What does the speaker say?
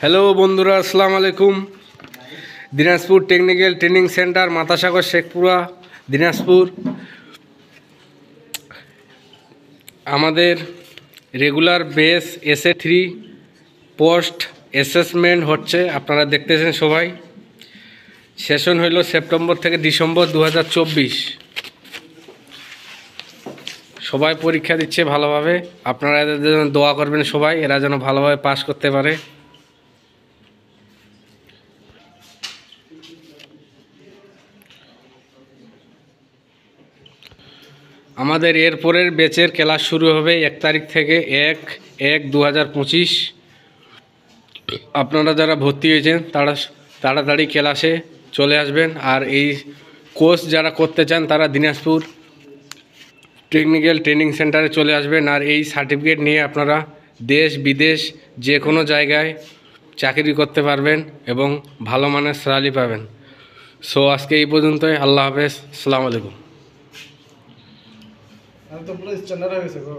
Hello বন্ধুরা, আসসালামু আলাইকুম। Dinajpur technical training centre, Matasagar, Shekhpura, Dinajpur. আমাদের regular base SA3 post assessment হচ্ছে, আপনারা দেখতেছেন সবাই। সেশন হইল সেপ্টেম্বর থেকে ডিসেম্বর 2024। সবাই পরীক্ষা দিচ্ছে ভালোভাবে, আপনারা এদের জন্য দোয়া করবেন সবাই, এরা যেন ভালোভাবে পাস করতে পারে। আমাদের এরপরের ব্যাচের ক্লাস শুরু হবে 1 তারিখ থেকে, 1/1/2025। আপনারা যারা ভর্তি হয়েছেন তারা তাড়াতাড়ি ক্লাসে চলে আসবেন। আর এই কোর্স যারা করতে চান তারা দিনাজপুর টেকনিক্যাল ট্রেনিং সেন্টারে চলে আসবেন। আর এই সার্টিফিকেট নিয়ে আপনারা দেশ বিদেশ যে কোনো জায়গায় চাকরি করতে পারবেন এবং ভালো মানের স্যালারি পাবেন। সো আজকে এই পর্যন্তই। আল্লাহ হাফেজ, আসসালামু আলাইকুম। আমি তো পুরো স্ট্যান্ডার্ড হয়ে গেছে গো।